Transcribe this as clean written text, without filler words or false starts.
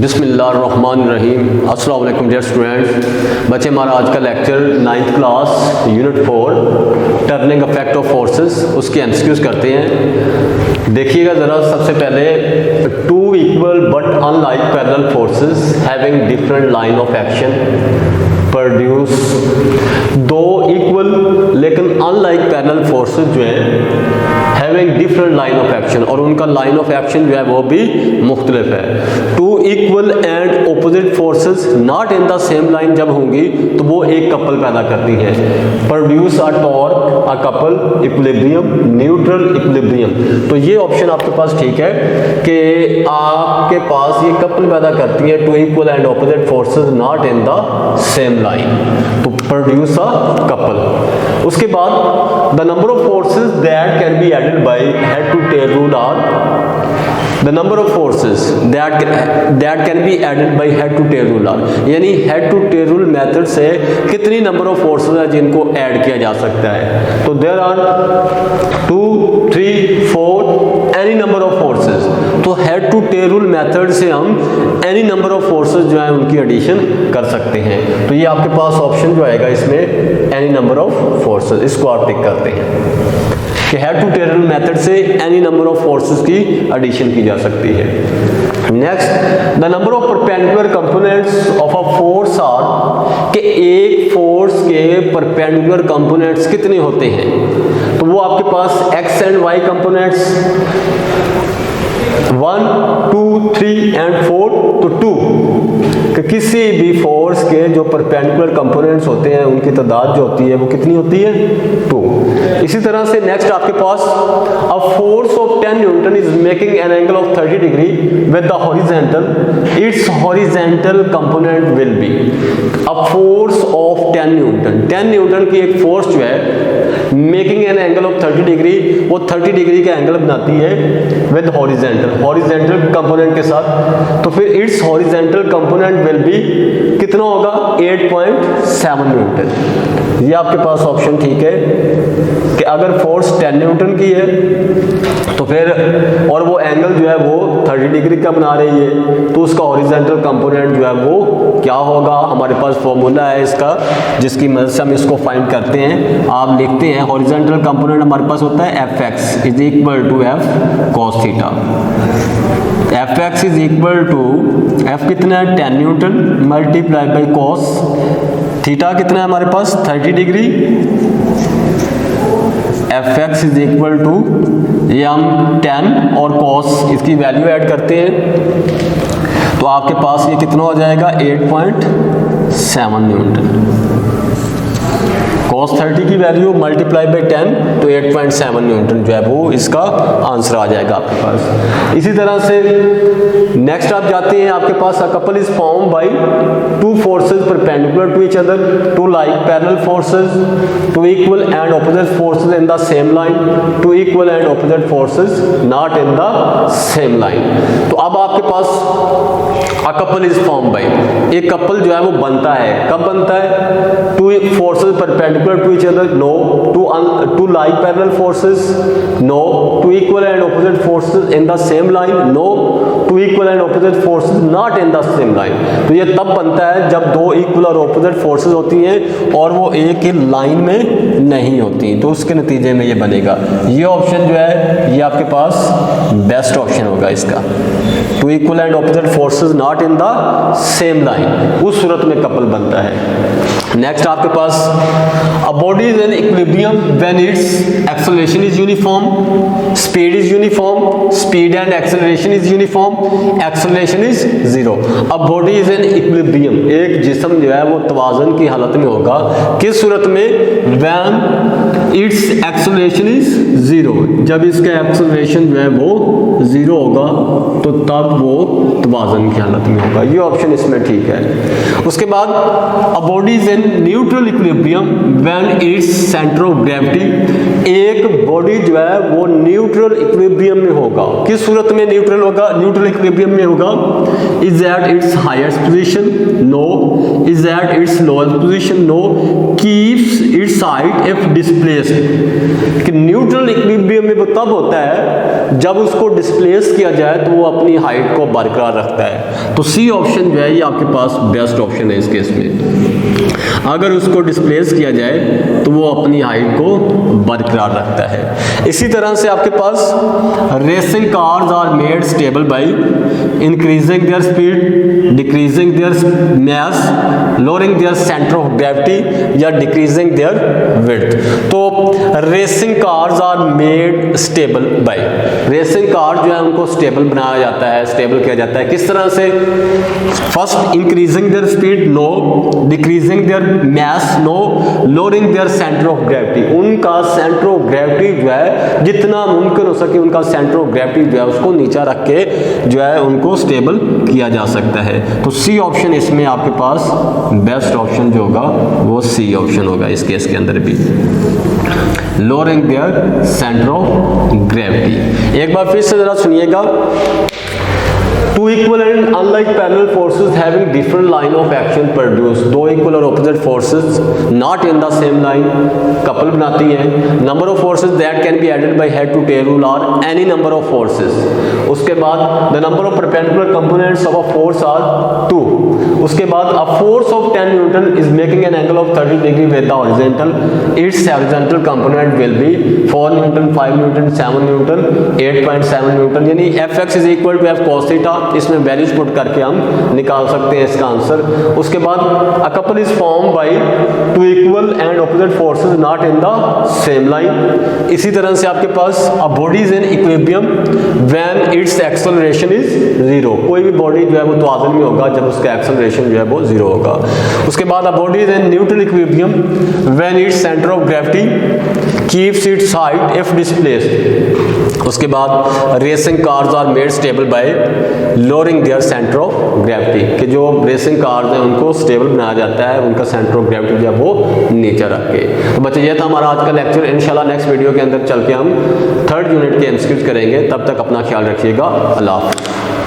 बिस्मिल्लाहिर्रहमानिर्रहीम। अस्सलाम वालेकुम डियर स्टूडेंट्स। बच्चे, हमारा आज का lecture 9th class unit 4 turning effect of forces उसके एमसीक्यूज करते हैं। देखिएगा ज़रा, सबसे पहले two equal but unlike parallel forces having different line of action produce. दो इक्वल लेकिन अनलाइक पैरेलल फोर्सेस जो हैं having different line of action, और उनका लाइन ऑफ एक्शन जो है वो भी मुख्तलिफ है। Two equal and opposite forces not in the same line जब होंगी तो वो एक कपल पैदा करती हैं। Produce a torque, a couple, equilibrium, neutral equilibrium. तो ये ऑप्शन आपके पास ठीक है कि आपके पास ये कपल पैदा करती है two equal and opposite forces not in the same line, तो प्रोड्यूस अ कपल। उसके बाद the number of forces that can be added by head to tail rule are the number of forces that can be added by head to tail rule are, यानी head to tail rule method से कितनी number of forces है जिनको add किया जा सकता है। तो there are 2, 3, 4 any number of forces. तो head to tail rule method से हम एनी नंबर ऑफ फोर्सेस जो है उनकी एडिशन कर सकते हैं। तो ये आपके पास ऑप्शन जो आएगा इसमें एनी नंबर ऑफ फोर्सेस, इसको आप टिक करते हैं कि head to tail rule method से एनी नंबर ऑफ फोर्सेस की एडिशन की जा सकती है। Next, the number of perpendicular components of a force are, कि एक फोर्स के परपेंडिकुलर कंपोनेंट्स कितने होते हैं। तो वो आपके पास x and y components 1, 2, 3 and 4, तो 2 कि किसी भी फोर्स के जो परपेंडिकुलर कंपोनेंट्स होते हैं उनकी तादाद जो होती है वो कितनी होती है, 2। इसी तरह से नेक्स्ट आपके पास a force of 10 newton is making an angle of 30 degree with the horizontal, its horizontal component will be. A force of 10 newton, 10 newton की एक फोर्स जो है making an angle of 30 degree, वो 30 डिग्री का angle बनाती है with horizontal component के साथ। तो फिर it's horizontal component will B कितना होगा, 8.7 न्यूटन। ये आपके पास ऑप्शन ठीक है कि अगर फोर्स 10 न्यूटन की है तो फिर और वो एंगल जो है वो 30 डिग्री का बना रही है तो उसका हॉरिजॉन्टल कंपोनेंट जो है वो क्या होगा। हमारे पास फॉर्मूला है इसका जिसकी मदद से हम इसको फाइंड करते हैं। आप लिखते हैं हॉरिजॉन्टल कंपोनेंट हमारे पास होता है Fx is equal to F cos theta. Fx is equal to F कितना है 10 newton multiply by cos theta कितना है हमारे पास 30 degree. Fx is equal to ये हम 10 और cos इसकी वैल्यू ऐड करते हैं तो आपके पास ये कितना हो जाएगा 8.7 न्यूटन। cos 30 की वैल्यू मल्टीप्लाई बाई 10 तो 8.7 न्यूटन जो है वो इसका आंसर आ जाएगा आपके पास। इसी तरह से नेक्स्ट आप जाते हैं, आपके पास a couple is form by two forces perpendicular to each other, two like parallel forces, two equal and opposite forces in the same line, two equal and opposite forces not in the same line. तो अब आपके पास a couple is form by, एक couple जो है वो बनता है, कब बनता है, two forces perpendicular to each other, no, two like parallel forces, no, two equal and opposite forces in the same line, no, two equal and opposite forces not in the same line. तो ये तब बनता है जब दो equal और opposite forces होती हैं और वो एक ही लाइन में नहीं होती, तो उसके नतीजे में ये बनेगा। ये ऑप्शन जो है ये आपके पास बेस्ट ऑप्शन होगा इसका, two equal and opposite forces not in the same line, उस सूरत में कपल बनता है। नेक्स्ट आपके पास a body is in equilibrium when its acceleration is uniform, speed is uniform, speed and acceleration is uniform, acceleration is zero. A body is in equilibrium, एक जिस्म जो है वो तवाज़ुन की हालत में होगा, किस सूरत में, when its acceleration is zero, जब इसका एक्सेलरेशन जो है वो जीरो होगा तो तब वो तवाज़ुन की हालत में होगा। ये ऑप्शन इसमें ठीक है। उसके बाद a body is in neutral equilibrium when its centre of gravity, एक बॉडी जो है वो न्यूट्रल इक्विलिब्रियम में होगा, किस सूरत में न्यूट्रल होगा, न्यूट्रल इक्विलिब्रियम में होगा, is at its highest position, no, is at its lowest position, no, keeps its height if displaced. कि न्यूट्रल इक्विलिब्रियम में वो तब होता है जब उसको डिस्प्लेस किया जाए तो वो अपनी हाइट को बरकरार रखता है। तो सी ऑप्शन जो है ये आपके पास बेस्ट ऑप्शन है इस केस में। अगर उसको डिस्प्लेस किया जाए तो वो अपनी हाइट को बरकरार रखता है। इसी तरह से आपके पास racing cars are made stable by increasing their speed, decreasing their mass, lowering their centre of gravity या डिक्रीजिंग देयर विड्थ। तो racing cars are made stable by, racing car जो है उनको स्टेबल बनाया जाता है, स्टेबल किया जाता है किस तरह से? First increasing their speed no, decreasing their mass no, lowering their centre of gravity. उनका सेंटर ऑफ ग्रेविटी जो है जितना मुमकिन हो सके उनका सेंटर ऑफ ग्रेविटी जो है उसको नीचा रख के जो है उनको स्टेबल किया जा सकता है। तो सी ऑप्शन इसमें आपके पास बेस्ट ऑप्शन जो होगा वो सी ऑप्शन होगा इस केस के अंदर भी, lowering their centre of gravity. एक बार फिर से जरा सुनिएगा। Two equal and unlike parallel forces having different line of action produce, दो equal और opposite forces not in the same line couple बनाती हैं। Number of forces that can be added by head to tail rule are any number of forces। उसके बाद the number of perpendicular components of a force are 2। उसके बाद a force of 10 Newton is making an angle of 30 degree with the horizontal, its horizontal component will be 4 Newton, 5 Newton, 7 Newton, 8.7 Newton, यानी Fx is equal to F cos theta। इसमें values put करके हम निकाल सकते हैं इसका answer. उसके बाद a couple is form by two equal and opposite forces not in the same line. इसी तरह से आपके पास a body is in equilibrium when its acceleration is 0। कोई भी बॉडी जो है वो तवाज़ुन में होगा जब उसका एक्सेलरेशन जो है वो 0 होगा। उसके बाद a body is in neutral equilibrium when its centre of gravity keeps its height if displaced. उसके बाद racing cars are made stable by lowering their centre of gravity, कि जो रेसिंग कार्स हैं उनको स्टेबल बनाया जाता है उनका सेंटर ऑफ ग्रेविटी जो है वो नीचे रख के। तो बच्चे ये था हमारा आज का लेक्चर। इंशाल्लाह नेक्स्ट वीडियो के अंदर चल के हम 3rd यूनिट के एमसीक्यूज करेंगे। तब तक अपना ख्याल रखिएगा। अल्लाह हाफ़िज़।